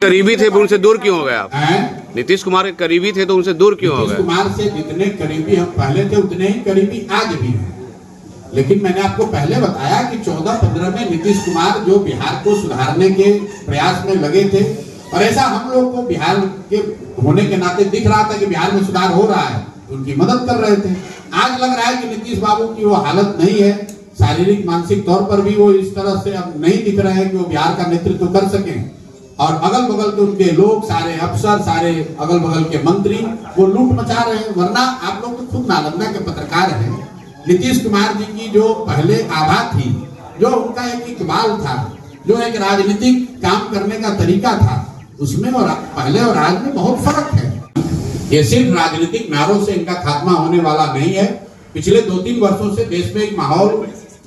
करीबी थे तो उनसे दूर क्यों हो गए आप? हैं? नीतीश कुमार के करीबी थे तो उनसे दूर क्यों हो नीतीश गए? कुमार से जितने करीबी हम पहले थे उतने ही करीबी आज भी हैं। लेकिन मैंने आपको पहले बताया कि 14-15 में नीतीश कुमार जो बिहार को सुधारने के प्रयास में लगे थे, और ऐसा हम लोग को बिहार के होने के नाते दिख रहा था कि बिहार में सुधार हो रहा है, उनकी मदद कर रहे थे। आज लग रहा है कि नीतीश बाबू की वो हालत नहीं है, शारीरिक मानसिक तौर पर भी वो इस तरह से अब नहीं दिख रहे हैं कि वो बिहार का नेतृत्व कर सकें। और अगल बगल के उनके लोग, सारे अफसर, सारे अगल बगल के मंत्री वो लूट मचा रहे हैं। वरना आप लोग तो खुद नालंदा के पत्रकार हैं। नीतीश कुमार जी की जो पहले आभा थी, जो उनका एक इकबाल था, जो एक राजनीतिक काम करने का तरीका था, उसमें और पहले और आज में बहुत फर्क है। ये सिर्फ राजनीतिक नारों से इनका खात्मा होने वाला नहीं है। पिछले 2-3 वर्षों से देश में एक माहौल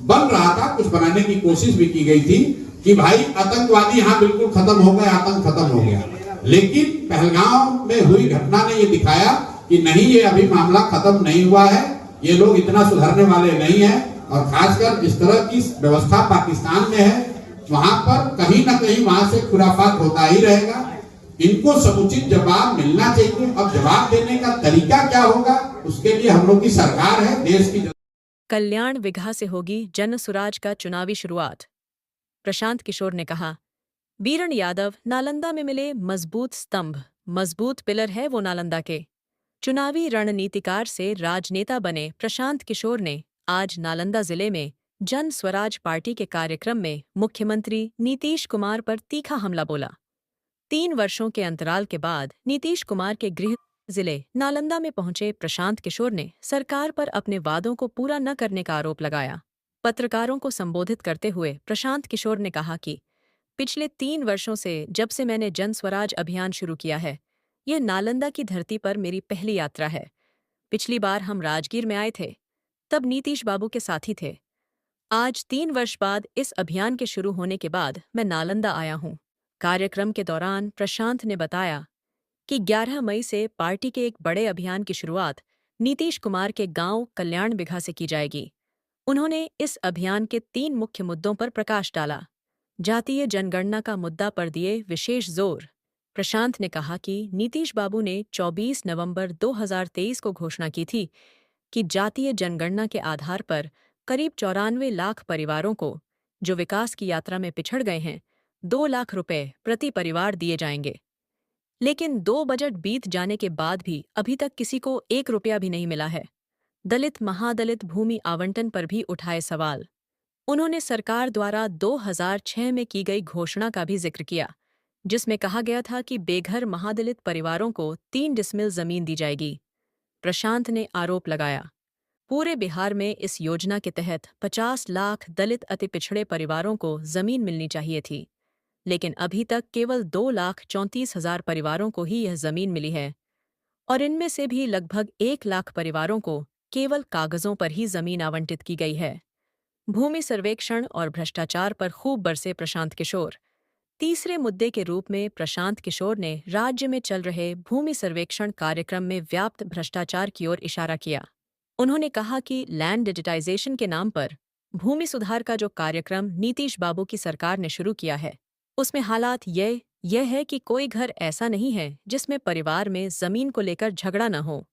बन रहा था, कुछ बनाने की कोशिश भी की गई थी कि भाई आतंकवादी यहाँ बिल्कुल खत्म हो गए, आतंक खत्म हो गया। लेकिन पहलगांव में हुई घटना ने ये दिखाया कि नहीं, ये अभी मामला खत्म नहीं हुआ है, ये लोग इतना सुधरने वाले नहीं है। और खासकर इस तरह की व्यवस्था पाकिस्तान में है, वहां पर कहीं ना कहीं वहां से खुराफात होता ही रहेगा। इनको समुचित जवाब मिलना चाहिए। अब जवाब देने का तरीका क्या होगा, उसके लिए हम लोग की सरकार है, देश की। कल्याण विघा से होगी जन सुराज का चुनावी शुरुआत। प्रशांत किशोर ने कहा, बीरन यादव नालंदा में मिले मजबूत स्तंभ, मजबूत पिलर है वो नालंदा के। चुनावी रणनीतिकार से राजनेता बने प्रशांत किशोर ने आज नालंदा जिले में जन स्वराज पार्टी के कार्यक्रम में मुख्यमंत्री नीतीश कुमार पर तीखा हमला बोला। 3 वर्षों के अंतराल के बाद नीतीश कुमार के गृह जिले नालंदा में पहुंचे प्रशांत किशोर ने सरकार पर अपने वादों को पूरा न करने का आरोप लगाया। पत्रकारों को संबोधित करते हुए प्रशांत किशोर ने कहा कि पिछले 3 वर्षों से जब से मैंने जन स्वराज अभियान शुरू किया है, ये नालंदा की धरती पर मेरी पहली यात्रा है। पिछली बार हम राजगीर में आए थे, तब नीतीश बाबू के साथी थे। आज 3 वर्ष बाद इस अभियान के शुरू होने के बाद मैं नालंदा आया हूँ। कार्यक्रम के दौरान प्रशांत ने बताया कि 11 मई से पार्टी के एक बड़े अभियान की शुरुआत नीतीश कुमार के गांव कल्याण बिघा से की जाएगी। उन्होंने इस अभियान के 3 मुख्य मुद्दों पर प्रकाश डाला। जातीय जनगणना का मुद्दा पर दिए विशेष जोर। प्रशांत ने कहा कि नीतीश बाबू ने 24 नवंबर 2023 को घोषणा की थी कि जातीय जनगणना के आधार पर करीब 94 लाख परिवारों को, जो विकास की यात्रा में पिछड़ गए हैं, 2 लाख रुपए प्रति परिवार दिए जाएंगे। लेकिन 2 बजट बीत जाने के बाद भी अभी तक किसी को 1 रुपया भी नहीं मिला है। दलित महादलित भूमि आवंटन पर भी उठाए सवाल। उन्होंने सरकार द्वारा 2006 में की गई घोषणा का भी जिक्र किया, जिसमें कहा गया था कि बेघर महादलित परिवारों को 3 डिसमिल जमीन दी जाएगी। प्रशांत ने आरोप लगाया, पूरे बिहार में इस योजना के तहत 50 लाख दलित अति पिछड़े परिवारों को जमीन मिलनी चाहिए थी, लेकिन अभी तक केवल 2,34,000 परिवारों को ही यह जमीन मिली है, और इनमें से भी लगभग 1 लाख परिवारों को केवल कागजों पर ही जमीन आवंटित की गई है। भूमि सर्वेक्षण और भ्रष्टाचार पर खूब बरसे प्रशांत किशोर। तीसरे मुद्दे के रूप में प्रशांत किशोर ने राज्य में चल रहे भूमि सर्वेक्षण कार्यक्रम में व्याप्त भ्रष्टाचार की ओर इशारा किया। उन्होंने कहा कि लैंड डिजिटाइजेशन के नाम पर भूमि सुधार का जो कार्यक्रम नीतीश बाबू की सरकार ने शुरू किया है, उसमें हालात यह है कि कोई घर ऐसा नहीं है जिसमें परिवार में जमीन को लेकर झगड़ा न हो।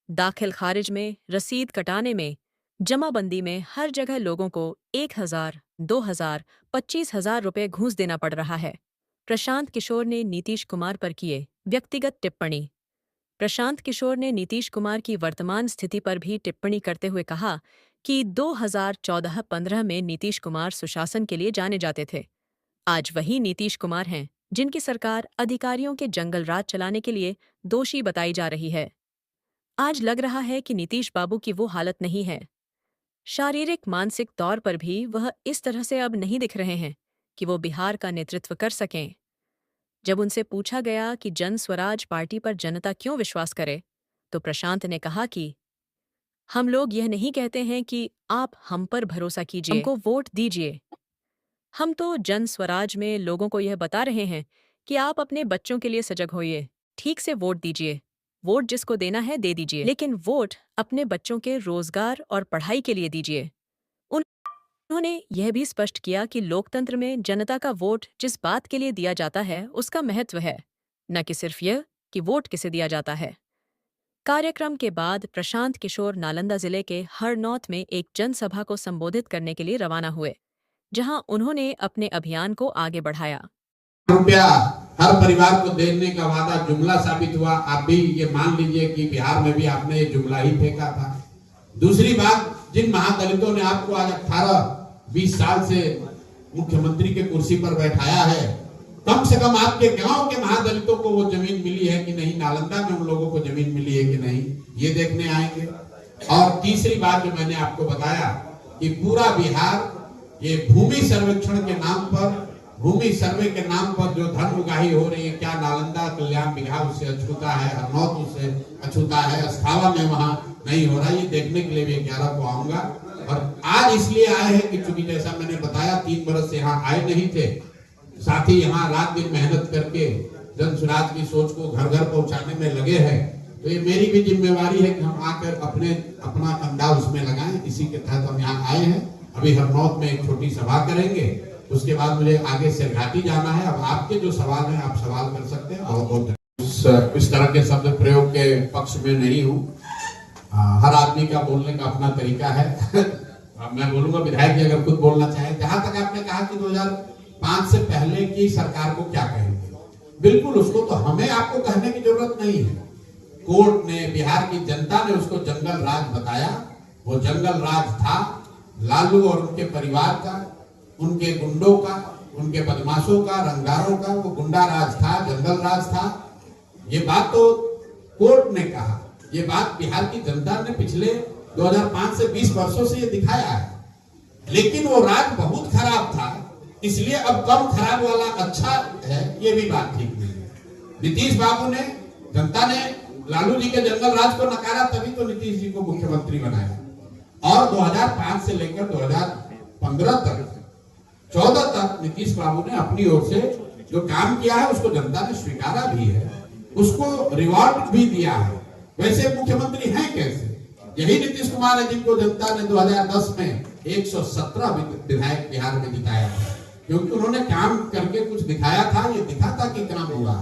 दाखिल खारिज में, रसीद कटाने में, जमाबंदी में हर जगह लोगों को 1,000, 2,000, 25,000 रुपये घूस देना पड़ रहा है। प्रशांत किशोर ने नीतीश कुमार पर किए व्यक्तिगत टिप्पणी। प्रशांत किशोर ने नीतीश कुमार की वर्तमान स्थिति पर भी टिप्पणी करते हुए कहा कि 2014-15 में नीतीश कुमार सुशासन के लिए जाने जाते थे। आज वही नीतीश कुमार हैं जिनकी सरकार अधिकारियों के जंगल राज चलाने के लिए दोषी बताई जा रही है। आज लग रहा है कि नीतीश बाबू की वो हालत नहीं है। शारीरिक मानसिक तौर पर भी वह इस तरह से अब नहीं दिख रहे हैं कि वो बिहार का नेतृत्व कर सकें। जब उनसे पूछा गया कि जन स्वराज पार्टी पर जनता क्यों विश्वास करे, तो प्रशांत ने कहा कि हम लोग यह नहीं कहते हैं कि आप हम पर भरोसा कीजिए, हमको वोट दीजिए। हम तो जन स्वराज में लोगों को यह बता रहे हैं कि आप अपने बच्चों के लिए सजग होइए, ठीक से वोट दीजिए। वोट जिसको देना है दे दीजिए, लेकिन वोट अपने बच्चों के रोजगार और पढ़ाई के लिए दीजिए। उन्होंने यह भी स्पष्ट किया कि लोकतंत्र में जनता का वोट जिस बात के लिए दिया जाता है उसका महत्व है, न कि सिर्फ यह कि वोट किसे दिया जाता है। कार्यक्रम के बाद प्रशांत किशोर नालंदा जिले के हरनौत में एक जनसभा को संबोधित करने के लिए रवाना हुए, जहां उन्होंने अपने अभियान को आगे बढ़ाया। रुपया हर परिवार को देने का वादा जुमला साबित हुआ। आप भी ये मान लीजिए कि बिहार में भी आपने ये जुमला ही फेंका था। दूसरी बात, जिन महादलितों ने आपको आज 18-20 साल से मुख्यमंत्री के कुर्सी पर बैठाया है, कम से कम आपके गांव के महादलितों को वो जमीन मिली है कि नहीं, नालंदा में उन लोगों को जमीन मिली है कि नहीं, ये देखने आएंगे। और तीसरी बात जो मैंने आपको बताया कि पूरा बिहार ये भूमि सर्वेक्षण के नाम पर, भूमि सर्वे के नाम पर जो धन उगाही हो रही है, क्या नालंदा कल्याण बिघा उससे अछूता है, हरनौत उससे अछूता है, अस्थावा में वहां नहीं हो रहा, ये देखने के लिए भी 11 को आऊंगा। और आज इसलिए आए हैं कि चूंकि जैसा मैंने बताया 3 बरस से यहाँ आए नहीं थे, साथ ही यहाँ रात दिन मेहनत करके जन स्वराज की सोच को घर घर पहुंचाने में लगे हैं, तो ये मेरी भी जिम्मेवारी है कि हम आकर अपना अंदाज उसमें लगाएं। इसी के तहत हम यहाँ आए हैं। अभी हरनौत में एक छोटी सभा करेंगे, उसके बाद मुझे आगे सिरघाटी जाना है। अब आपके जो सवाल हैं आप सवाल कर सकते हैं। बहुत इस तरह के शब्द प्रयोग के पक्ष में नहीं हूँ। हर आदमी का बोलने का अपना तरीका है। मैं बोलूंगा विधायक जी अगर खुद बोलना चाहे। जहां तक आपने कहा कि 2005 से पहले की सरकार को क्या कहेंगे, बिल्कुल उसको तो हमें आपको कहने की जरूरत नहीं है। कोर्ट ने, बिहार की जनता ने उसको जंगल राज बताया। वो जंगल राज था लालू और उनके परिवार का, उनके गुंडों का, उनके बदमाशों का, रंगदारों का। वो गुंडा राज था, जंगल राज था। ये बात तो कोर्ट ने कहा, ये बात बिहार की जनता ने पिछले 2005 से 20 वर्षों से ये दिखाया है। लेकिन वो राज बहुत खराब था, इसलिए अब कम खराब वाला अच्छा है, ये भी बात ठीक नहीं है। नीतीश बाबू ने, जनता ने लालू जी के जंगल राज को नकारा, तभी तो नीतीश जी को मुख्यमंत्री बनाया। और 2005 से लेकर 2015 तक, 14 तक नीतीश बाबू ने अपनी ओर से जो काम किया है उसको जनता ने स्वीकारा भी है, उसको रिवॉर्ड भी दिया है। वैसे मुख्यमंत्री हैं कैसे? यही नीतीश कुमार है जिनको जनता ने 2010 में 117 विधायक बिहार में जिताया था, क्योंकि उन्होंने काम करके कुछ दिखाया था। ये दिखा था कि काम होगा।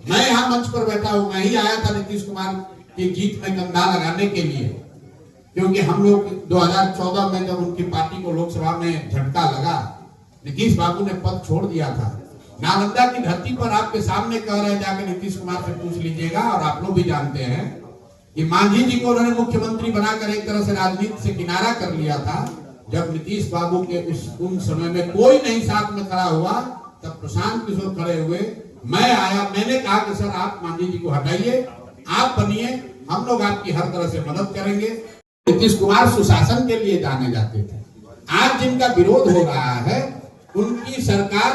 मैं यहाँ मंच पर बैठा हूँ, मैं ही आया था नीतीश कुमार की जीत में कंधा लगाने के लिए, क्योंकि हम लोग 2014 में जब उनकी पार्टी को लोकसभा में झटका लगा, नीतीश बाबू ने पद छोड़ दिया था। नालंदा की धरती पर आपके सामने कह रहे, जाकर नीतीश कुमार से पूछ लीजिएगा। और आप लोग भी जानते हैं कि मांझी जी को उन्होंने मुख्यमंत्री बनाकर एक तरह से राजनीति से किनारा कर लिया था। जब नीतीश बाबू के उन समय में कोई नहीं साथ में खड़ा हुआ, तब प्रशांत किशोर खड़े हुए, मैं आया, मैंने कहा कि सर आप मांझी जी को हटाइए, आप बनिए, हम लोग आपकी हर तरह से मदद करेंगे। नीतीश कुमार सुशासन के लिए जाने जाते थे। आज जिनका विरोध हो रहा है, उनकी सरकार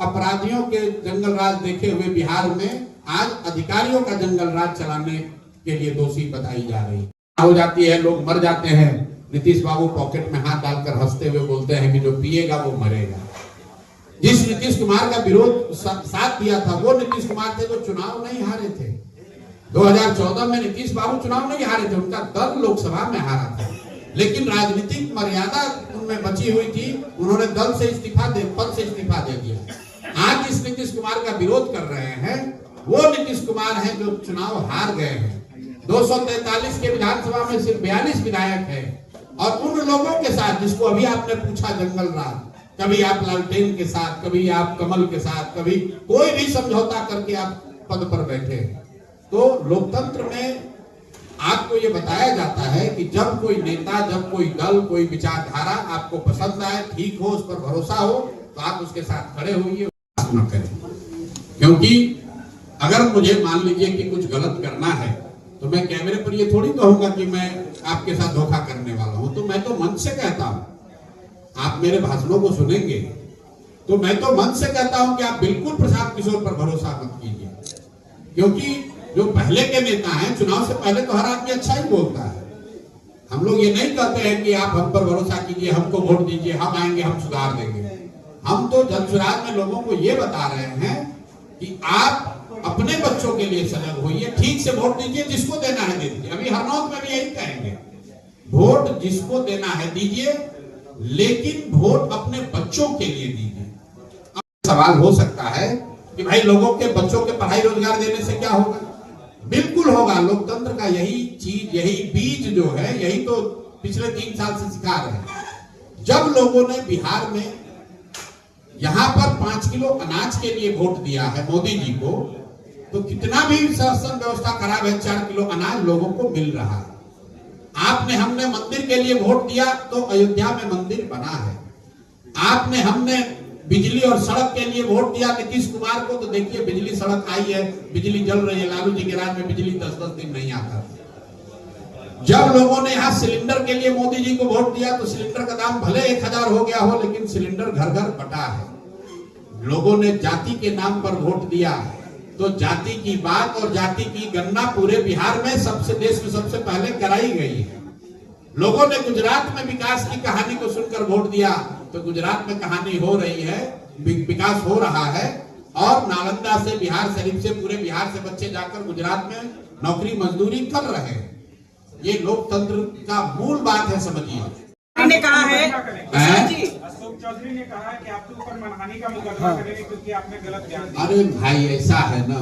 अपराधियों के जंगल राज देखे हुए बिहार में आज अधिकारियों का जंगल राज चलाने के लिए दोषी बताई जा रही हो जाती है। लोग मर जाते हैं, नीतीश बाबू पॉकेट में हाथ डालकर हंसते हुए बोलते हैं कि जो पिएगा वो मरेगा। जिस नीतीश कुमार का विरोध साथ दिया था, वो नीतीश कुमार थे जो चुनाव नहीं हारे थे। 2014 में नीतीश बाबू चुनाव नहीं हारे थे, उनका दल लोकसभा में हारा था, लेकिन राजनीतिक मर्यादा उनमें बची हुई थी। उन्होंने दल से पद से इस्तीफा दे दिया। आज जिस नीतीश कुमार का विरोध कर रहे हैं, वो नीतीश कुमार हैं जो चुनाव हार गए हैं। 243 के विधानसभा में सिर्फ 42 विधायक है। और उन लोगों के साथ जिसको अभी आपने पूछा जंगल राज, कभी आप लालटेन के साथ, कभी आप कमल के साथ, कभी कोई भी समझौता करके आप पद पर बैठे। तो लोकतंत्र में आपको ये बताया जाता है कि जब कोई नेता, जब कोई दल, कोई विचारधारा आपको पसंद आए, ठीक हो, उस पर भरोसा हो, तो आप उसके साथ खड़े होइए, न करें। क्योंकि अगर मुझे मान लीजिए कि कुछ गलत करना है, तो मैं कैमरे पर ये थोड़ी कहूंगा कि मैं आपके साथ धोखा करने वाला हूं। तो मैं तो मन से कहता हूं, आप मेरे भाषणों को सुनेंगे तो मैं तो मन से कहता हूं कि आप बिल्कुल प्रशांत किशोर पर भरोसा मत कीजिए। क्योंकि जो पहले के नेता हैं, चुनाव से पहले तो हर आदमी अच्छा ही बोलता है। हम लोग ये नहीं कहते हैं कि आप हम पर भरोसा कीजिए, हमको वोट दीजिए, हम आएंगे, हम सुधार देंगे। हम तो जन स्वराज में लोगों को ये बता रहे हैं कि आप अपने बच्चों के लिए सजग होइए, ठीक से वोट दीजिए, जिसको देना है दे दीजिए। अभी हरनौत में भी यही कहेंगे, वोट जिसको देना है दीजिए, लेकिन वोट अपने बच्चों के लिए दीजिए। अब सवाल हो सकता है कि भाई लोगों के बच्चों के पढ़ाई रोजगार देने से क्या होगा? बिल्कुल होगा। लोकतंत्र का यही चीज, यही बीज जो है, यही तो पिछले 3 साल से सिखा रहे हैं। जब लोगों ने बिहार में यहां पर 5 किलो अनाज के लिए वोट दिया है मोदी जी को, तो कितना भी शासन व्यवस्था खराब है, 4 किलो अनाज लोगों को मिल रहा है। आपने हमने मंदिर के लिए वोट दिया तो अयोध्या में मंदिर बना है। आपने हमने बिजली और सड़क के लिए वोट दिया नीतीश कुमार को, तो देखिए बिजली सड़क आई है, बिजली जल रही है। लालू जी के राज में बिजली 10-10 दिन नहीं आता। जब लोगों ने यहाँ सिलेंडर के लिए मोदी जी को वोट दिया तो सिलेंडर का दाम भले 1000 हो गया हो, लेकिन सिलेंडर घर घर बटा है। लोगों ने जाति के नाम पर वोट दिया तो जाति की बात और जाति की गणना पूरे बिहार में देश में सबसे पहले कराई गई है। लोगों ने गुजरात में विकास की कहानी को सुनकर वोट दिया तो गुजरात में कहानी हो रही है, विकास हो रहा है। और नालंदा से, बिहार शरीफ से, पूरे बिहार से बच्चे जाकर गुजरात में नौकरी मजदूरी कर रहे हैं। ये लोकतंत्र का मूल बात है, समझिए। ने कहा है अशोक चौधरी ने कहा कि आपके ऊपर मानहानि का मुकदमा करेंगे क्योंकि आपने गलत बयान दिया। अरे भाई ऐसा है ना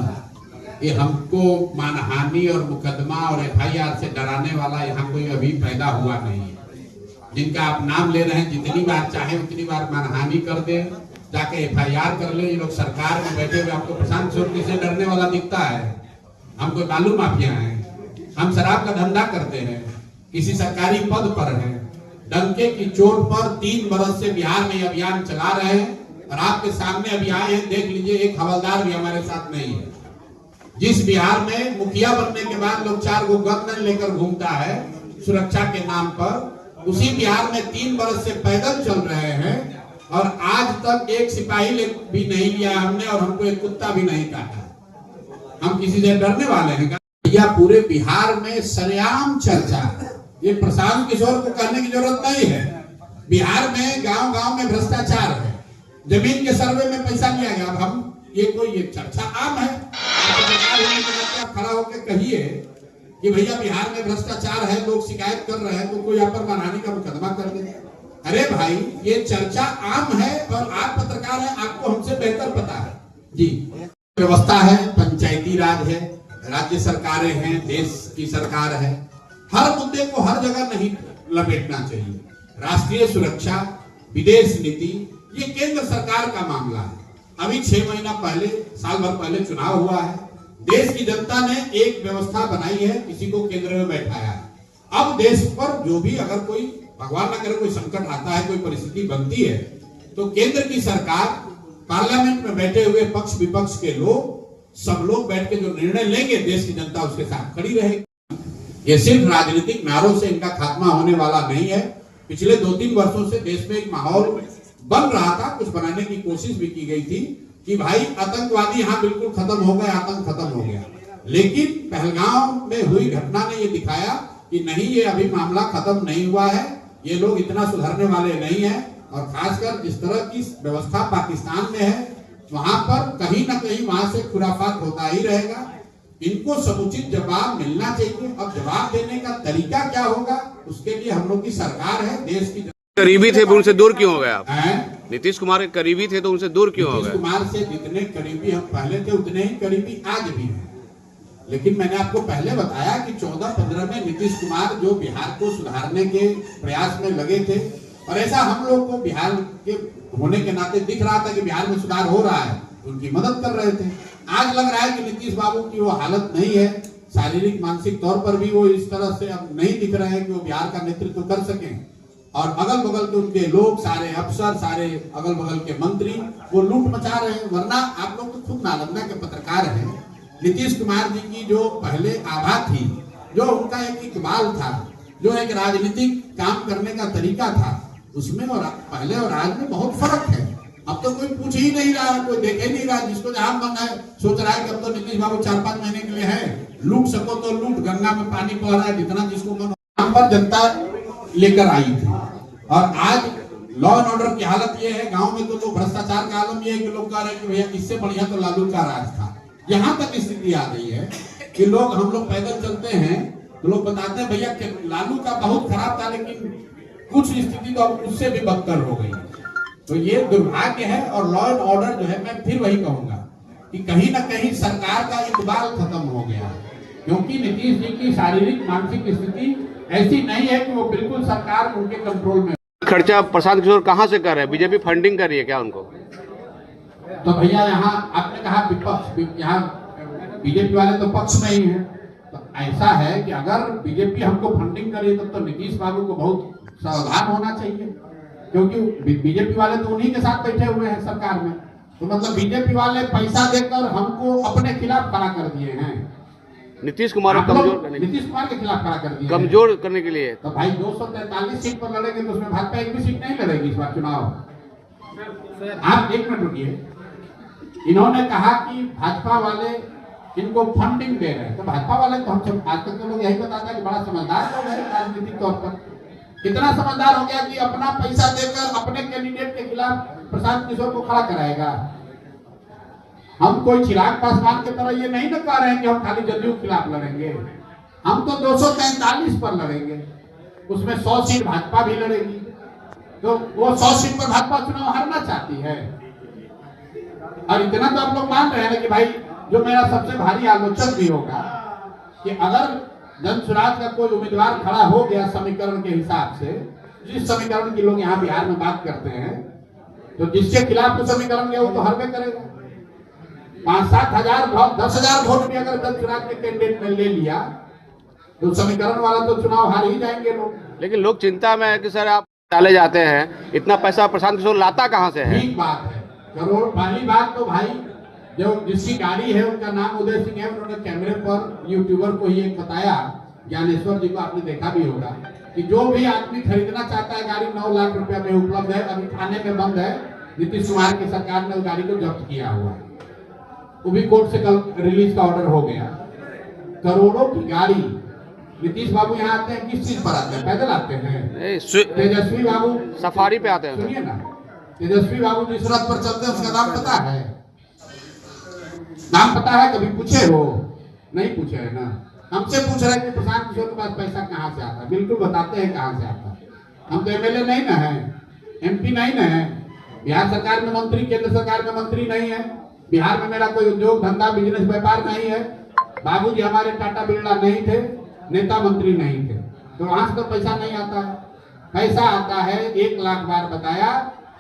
कि हमको मानहानि और मुकदमा और FIR से डराने वाला यहाँ कोई अभी पैदा हुआ नहीं है। जिनका आप नाम ले रहे हैं, जितनी बार चाहे उतनी बार मानहानि कर दे, जाके FIR कर ले। ये लोग सरकार में बैठे हुए आपको प्रशांत किशोर से डरने वाला दिखता है? हम कोई बालू माफिया हैं? हम शराब का धंधा करते हैं, किसी सरकारी पद पर हैं, डंके की चोट पर 3 बरस से बिहार में अभियान चला रहे हैं और आपके सामने अभी आए हैं। देख लीजिए, एक हवलदार भी हमारे साथ नहीं है। जिस बिहार में मुखिया बनने के बाद लोग 4 गो गन लेकर घूमता है सुरक्षा के नाम पर, उसी बिहार में 3 बरस से पैदल चल रहे हैं और आज तक एक सिपाही भी नहीं लिया हमने और हमको एक कुत्ता भी नहीं काटा। हम किसी से डरने वाले हैं? या पूरे बिहार में सरेआम चर्चा है। ये प्रशांत किशोर को कहने की जरूरत नहीं है। बिहार में गांव-गांव में भ्रष्टाचार है, जमीन के सर्वे में पैसा लिया गया। अब हम ये चर्चा आम है। खड़ा होकर कहिए कि भैया बिहार में भ्रष्टाचार है, लोग शिकायत कर रहे हैं, तो कोई यहाँ पर मानहानि का मुकदमा कर दे। अरे भाई, ये चर्चा आम है और आप पत्रकार हैं, आपको हमसे बेहतर पता है। जी, व्यवस्था है, पंचायती राज है, राज्य सरकारें हैं, देश की सरकार है। हर मुद्दे को हर जगह नहीं लपेटना चाहिए। राष्ट्रीय सुरक्षा, विदेश नीति, ये केंद्र सरकार का मामला है। अभी 6 महीना पहले, साल भर पहले चुनाव हुआ है। देश की जनता ने एक व्यवस्था बनाई है, किसी को केंद्र में बैठाया है। अब देश पर जो भी अगर कोई, भगवान न करे, कोई संकट आता है, कोई परिस्थिति बनती है, तो केंद्र की सरकार, पार्लियामेंट में बैठे हुए पक्ष विपक्ष के लोग, सब लोग बैठ के जो निर्णय लेंगे, देश की जनता उसके साथ खड़ी रहेगी। ये सिर्फ राजनीतिक नारों से इनका खात्मा होने वाला नहीं है। पिछले 2-3 वर्षों से देश में एक माहौल बन रहा था, कुछ बनाने की कोशिश भी की गई थी कि भाई आतंकवादी यहाँ बिल्कुल खत्म हो गए, आतंक खत्म हो गया। लेकिन पहलगांव में हुई घटना ने ये दिखाया कि नहीं, ये अभी मामला खत्म नहीं हुआ है, ये लोग इतना सुधरने वाले नहीं है। और खासकर जिस तरह की व्यवस्था पाकिस्तान में है, वहां पर कहीं ना कहीं वहां से खुराफात होता ही रहेगा। इनको समुचित जवाब मिलना चाहिए। अब जवाब देने का तरीका क्या होगा, उसके लिए हम लोग की सरकार है, देश की। करीबी थे, उनसे दूर क्यों हो गए आप? नीतीश कुमार के करीबी थे तो उनसे दूर क्यों हो गए? नीतीश कुमार से जितने करीबी हम पहले थे, उतने ही करीबी आज भी हैं। लेकिन मैंने आपको पहले बताया कि 14-15 में नीतीश कुमार जो बिहार को सुधारने के प्रयास में लगे थे, और ऐसा हम लोग को बिहार के होने के नाते दिख रहा था कि बिहार में सुधार हो रहा है, उनकी मदद कर रहे थे। आज लग रहा है कि नीतीश बाबू की वो हालत नहीं है, शारीरिक मानसिक तौर पर भी वो इस तरह से अब नहीं दिख रहे हैं कि वो बिहार का नेतृत्व कर सकें। और अगल बगल के उनके लोग, सारे अफसर, सारे अगल बगल के मंत्री, वो लूट मचा रहे हैं। वरना आप लोग तो खुद नालंदा के पत्रकार हैं। नीतीश कुमार जी की जो पहले आभा थी, जो उनका एक इकबाल था, जो एक राजनीतिक काम करने का तरीका था, उसमें और पहले और आज में बहुत फर्क है। अब तो कोई पूछ ही नहीं रहा, कोई देखे नहीं रहा। जिसको जहां मन है सोच रहा है कि अब तो नीतीश बाबू 4-5 महीने के लिए है, लूट सको तो लूट, गंगा में पानी बह रहा है, जितना जिसको मन। यहाँ पर जनता लेकर आई थी और आज लॉ एंड ऑर्डर की हालत ये है। गांव में तो लोग, भ्रष्टाचार का आलम ये है कि लोग कह रहे हैं कि भैया इससे बढ़िया तो लालू का राज था। यहाँ तक स्थिति आ गई है कि हम लोग पैदल चलते हैं तो लोग बताते हैं भैया लालू का बहुत खराब था, लेकिन कुछ स्थिति तो अब उससे भी बदतर हो गई। तो ये दुर्भाग्य है। और लॉ एंड ऑर्डर जो है, मैं फिर वही कहूंगा कि कहीं ना कहीं सरकार का इकबाल खत्म हो गया, क्योंकि नीतीश जी की शारीरिक मानसिक स्थिति ऐसी नहीं है कि वो बिल्कुल सरकार उनके कंट्रोल में। खर्चा प्रशांत किशोर कहाँ से कर रहे हैं? बीजेपी फंडिंग कर रही है क्या उनको? तो भैया यहाँ आपने कहा विपक्ष, यहाँ बीजेपी वाले तो पक्ष में ही है। तो ऐसा है कि अगर बीजेपी हमको फंडिंग करे तो नीतीश बाबू को बहुत सावधान होना चाहिए, क्योंकि बीजेपी वाले तो उन्हीं के साथ बैठे हुए हैं सरकार में। तो मतलब बीजेपी वाले पैसा देकर हमको अपने खिलाफ खड़ा कर दिए हैं। नीतीश कुमार को कमजोर करने, नीतीश कुमार के खिलाफ खड़ा कर दिए कमजोर करने के लिए। तो भाई 243 सीट पर लड़ेंगे तो उसमें भाजपा एक भी सीट नहीं लड़ेगी इस बार चुनाव। आप एक मिनट रुकिए। इन्होंने कहा कि भाजपा वाले इनको फंडिंग दे रहे हैं। तो भाजपा वाले तो हम आज तक तो लोग यही बताते हैं कि बड़ा समझदार लोग है राजनीतिक तौर पर। कितना समझदार हो गया कि अपना पैसा देकर अपने कैंडिडेट के खिलाफ प्रशांत किशोर को खड़ा कराएगा। हम कोई चिराग पासवान की तरह ये नहीं ना कह रहे हैं कि हम खाली जदयू के खिलाफ लड़ेंगे। हम तो 243 पर लड़ेंगे, उसमें 100 सीट भाजपा भी लड़ेगी। तो वो 100 सीट पर भाजपा चुनाव हारना चाहती है। और इतना तो आप लोग मान रहे हैं ना कि भाई जो मेरा सबसे भारी आलोचक भी होगा कि अगर जन स्वराज का कोई उम्मीदवार खड़ा हो गया समीकरण के हिसाब से, जिस समीकरण की लोग यहाँ बिहार में बात करते हैं, तो जिसके खिलाफ वो समीकरण गया वो तो हारवे करेगा। 5-7 हजार वोट, 10,000 वोट भी अगर जन स्वराज के कैंडिडेट ने ले लिया तो समीकरण वाला तो चुनाव हार ही जाएंगे लोग। लेकिन लोग चिंता में है कि सर आप डाले जाते हैं, इतना पैसा प्रशांत किशोर लाता कहाँ से है? ठीक बात है। करोड़ पहली बात तो भाई जो जिसकी गाड़ी है उनका नाम उदय सिंह है, उन्होंने कैमरे पर यूट्यूबर को ही एक बताया, ज्ञानेश्वर जी को आपने देखा भी होगा, कि जो भी आदमी खरीदना चाहता है गाड़ी 9 लाख रुपया में उपलब्ध है। अभी थाने में बंद है, नीतीश कुमार की सरकार ने उस गाड़ी को जब्त किया हुआ है, वो भी कोर्ट से कल रिलीज का ऑर्डर हो गया। करोड़ों की गाड़ी। नीतीश बाबू यहाँ आते हैं किस चीज पर आते हैं? पैदल आते हैं। तेजस्वी बाबू सफारी पे आते हैं। सुनिए ना, तेजस्वी बाबू जिस रथ पर चलते हैं उसका नाम पता है? नाम पता है? कभी पूछे हो? नहीं पूछे है ना। हमसे पूछ रहे हैं कि प्रशांत किशोर के पास पैसा कहाँ से आता है। बिल्कुल बताते हैं कहाँ से आता है। हम तो एमएलए नहीं ना है, एमपी नहीं ना है, बिहार सरकार में मंत्री, केंद्र सरकार में मंत्री नहीं है, बिहार में मेरा कोई उद्योग धंधा बिजनेस व्यापार नहीं है, बाबूजी हमारे टाटा बिरला नहीं थे, नेता मंत्री नहीं थे, तो वहां से तो पैसा नहीं आता है। पैसा आता है 1 लाख बार बताया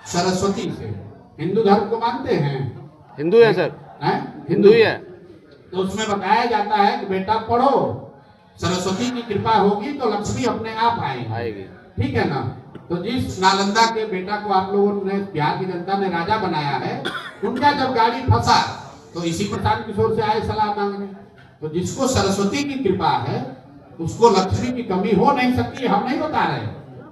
सरस्वती से। हिंदू धर्म को मानते हैं? हिंदू है सर, हिंदू ही है। तो उसमें बताया जाता है कि बेटा पढ़ो, सरस्वती की कृपा होगी तो लक्ष्मी अपने आप आएगी। ठीक है ना। तो जिस नालंदा के बेटा को आप लोगों ने, बिहार की जनता ने राजा बनाया है, उनका जब गाड़ी फंसा तो इसी प्रशांत किशोर से आए सलाह मांगने। तो जिसको सरस्वती की कृपा है उसको लक्ष्मी की कमी हो नहीं सकती। हम नहीं बता रहे,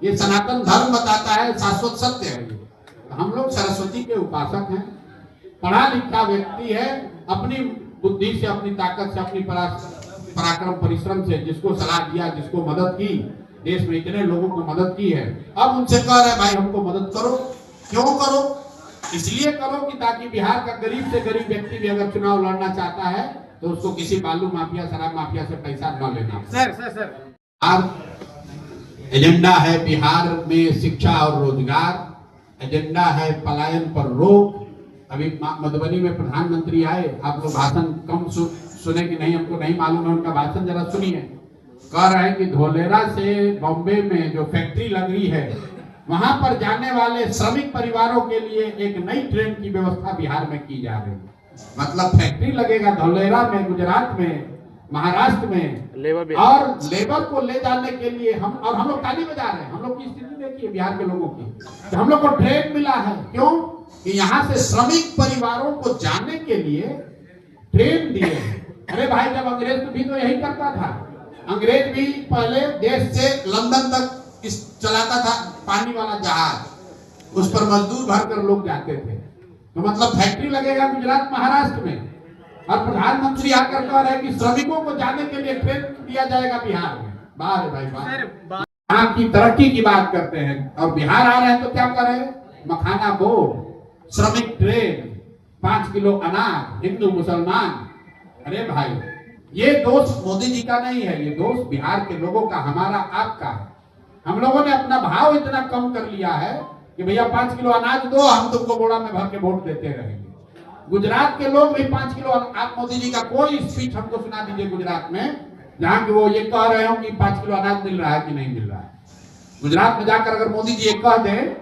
ये सनातन धर्म बताता है, शाश्वत सत्य है। तो हम लोग सरस्वती के उपासक हैं। पढ़ा लिखा व्यक्ति है, अपनी बुद्धि से, अपनी ताकत से, अपनी पराक्रम परिश्रम से जिसको सलाह दिया, जिसको मदद की, देश में इतने लोगों को मदद की है, अब उनसे कह रहे भाई हमको मदद करो। क्यों करो? इसलिए करो कि ताकि बिहार का गरीब से गरीब व्यक्ति भी अगर चुनाव लड़ना चाहता है तो उसको किसी बालू माफिया, शराब माफिया से पैसा न लेना। सर एजेंडा है बिहार में शिक्षा और रोजगार, एजेंडा है पलायन पर रोक। अभी मधुबनी में प्रधानमंत्री आए, आप लोग भाषण कम सुने कि नहीं हमको नहीं मालूम है, उनका भाषण जरा सुनिए। कह रहे हैं कि धोलेरा से बॉम्बे में जो फैक्ट्री लग रही है वहां पर जाने वाले श्रमिक परिवारों के लिए एक नई ट्रेन की व्यवस्था बिहार में की जा रही है। मतलब फैक्ट्री लगेगा धोलेरा में, गुजरात में, महाराष्ट्र में, और लेबर को ले जाने के लिए हम लोग ताली बजा रहे हैं। हम लोग की स्थिति देखिए बिहार के लोगों की, तो हम लोग को ट्रेन मिला है। क्यों? कि यहाँ से श्रमिक परिवारों को जाने के लिए ट्रेन दिए। अरे भाई जब अंग्रेज भी तो यही करता था। अंग्रेज भी पहले देश से लंदन तक चलाता था पानी वाला जहाज, उस पर मजदूर भरकर लोग जाते थे। तो मतलब फैक्ट्री लगेगा गुजरात महाराष्ट्र में, और प्रधानमंत्री आकर कह रहे हैं कि श्रमिकों को जाने के लिए ट्रेन दिया जाएगा बिहार में। बाहर भाई बाहर यहाँ की तरक्की की बात करते हैं और बिहार आ रहे हैं तो क्या करें? मखाना बोर्ड, श्रमिक ट्रेन, 5 किलो अनाज, हिंदू मुसलमान। अरे भाई ये दोष मोदी जी का नहीं है, ये दोष बिहार के लोगों का, हमारा, आपका है। हम लोगों ने अपना भाव इतना कम कर लिया है कि भैया 5 किलो अनाज दो, हम तुमको बोरा में भर के वोट देते रहेंगे। गुजरात के लोग भी 5 किलो, आप मोदी जी का कोई स्पीच हमको सुना दीजिए गुजरात में जहां कि वो ये कह रहे हो कि 5 किलो अनाज मिल रहा है कि नहीं मिल रहा है। गुजरात में जाकर अगर मोदी जी ये कह दें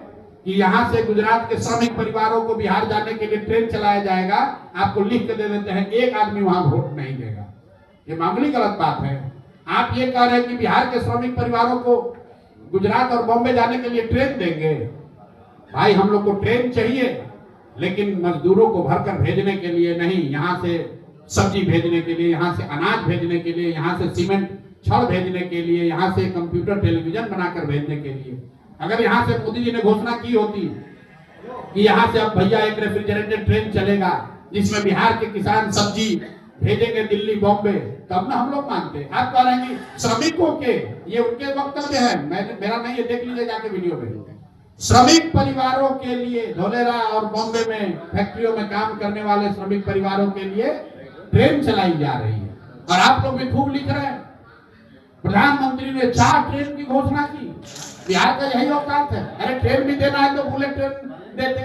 कि यहाँ से गुजरात के श्रमिक परिवारों को बिहार जाने के लिए ट्रेन चलाया जाएगा, आपको लिख के दे देते हैं, एक आदमी वहां वोट नहीं देगा। ये मामूली गलत बात है। आप ये कह रहे हैं कि बिहार के श्रमिक परिवारों को गुजरात और बॉम्बे जाने के लिए ट्रेन देंगे। भाई हम लोग को ट्रेन चाहिए, लेकिन मजदूरों को भरकर भेजने के लिए नहीं, यहाँ से सब्जी भेजने के लिए, यहाँ से अनाज भेजने के लिए, यहाँ से सीमेंट छड़ भेजने के लिए, यहाँ से कंप्यूटर टेलीविजन बनाकर भेजने के लिए। अगर यहाँ से मोदी जी ने घोषणा की होती कि यहाँ से अब भैया एक रेफ्रिजरेटेड ट्रेन चलेगा जिसमें बिहार के किसान सब्जी भेजेंगे दिल्ली बॉम्बे, तब ना हम लोग मानते। आप कह रहे हैं कि श्रमिकों के, ये उनके वक्तव्य है, मेरा नहीं, ये देख लीजिए जाके वीडियो में। श्रमिक परिवारों के लिए, धोलेरा और बॉम्बे में फैक्ट्रियों में काम करने वाले श्रमिक परिवारों के लिए ट्रेन चलाई जा रही है। और आप लोग भी खूब लिख रहे हैं, प्रधानमंत्री ने 4 ट्रेन की घोषणा की। बिहार का यही औकात है। अरे ट्रेन भी देना है तो बुलेट ट्रेन देते।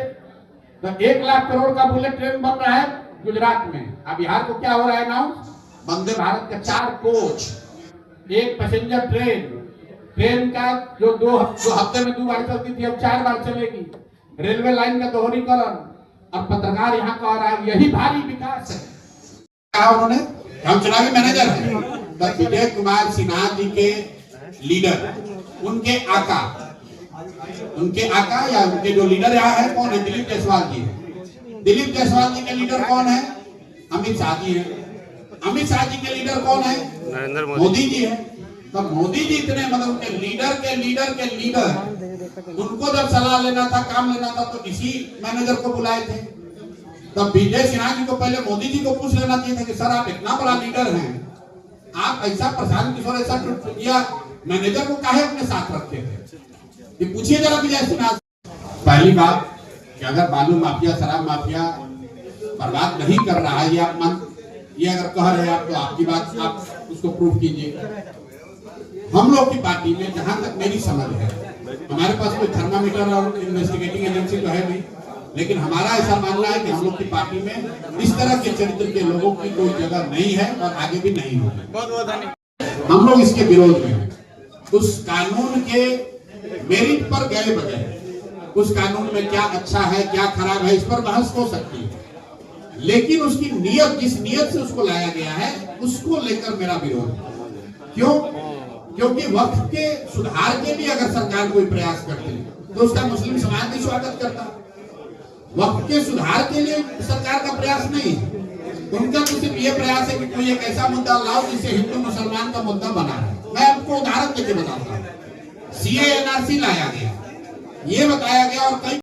तो 1 लाख करोड़ का बुलेट ट्रेन बन रहा है गुजरात में। अब बिहार को क्या हो रहा है ना, वंदे भारत का 4 कोच, 1 पैसेंजर ट्रेन का जो 2 हफ्ते में 2 बार चलती थी, अब 4 बार चलेगी। रेलवे लाइन का दोहरीकरण। और पत्रकार यहाँ कह रहा है यही भारी विकास है। कहा उन्होंने, हम चुनावी मैनेजर हैं। विजय कुमार सिन्हा जी के लीडर, उनके आका या उनके जो लीडर यहाँ है कौन है? दिलीप जायसवाल जी है। दिलीप जायसवाल जी के लीडर कौन है? अमित शाह जी है। अमित शाह जी के लीडर कौन है? नरेंद्र मोदी जी है। तो मोदी जी इतने, मतलब उनके लीडर उनको जब सलाह लेना था, काम लेना था, तो इसी मैनेजर को बुलाए थे। तब विजय सिन्हा जी को पहले मोदी जी को पूछ लेना चाहिए था कि सर आप इतना बड़ा लीडर हैं, आप ऐसा प्रशांत किशोर ऐसा टुटपुटिया मैनेजर को काहे अपने साथ रखते थे? ये पूछिए जरा विजय सिन्हा। पहली बात कि अगर बालू माफिया, शराब माफिया बर्बाद नहीं कर रहा है, ये अगर कह रहे हैं आप, तो आपकी बात आप उसको प्रूव कीजिए। हम लोग की पार्टी में जहां तक मेरी समझ है, हमारे पास कोई थर्मामीटर और इन्वेस्टिगेटिंग एजेंसी तो है नहीं, लेकिन हमारा ऐसा मानना है कि हम लोग की पार्टी में इस तरह के चरित्र के लोगों की कोई जगह नहीं है और आगे भी नहीं होगी। बहुत बहुत धन्यवाद। हम लोग इसके विरोध में हैं। उस कानून के मेरिट पर गए बगैर, उस कानून में क्या अच्छा है क्या खराब है, इस पर बहस हो सकती है, लेकिन उसकी नीयत, जिस नीयत से उसको लाया गया है, उसको लेकर मेरा विरोध है। क्यों? क्योंकि वक्फ के सुधार के लिए अगर सरकार कोई प्रयास करती है तो उसका मुस्लिम समाज भी स्वागत करता। वक्फ के सुधार के लिए सरकार का प्रयास नहीं है, उनका तो सिर्फ ये प्रयास है कि कोई एक ऐसा मुद्दा लाओ जिससे हिंदू मुसलमान का मुद्दा बना है। मैं आपको उदाहरण देके बताता हूँ। CA NRC लाया गया, ये बताया गया और कई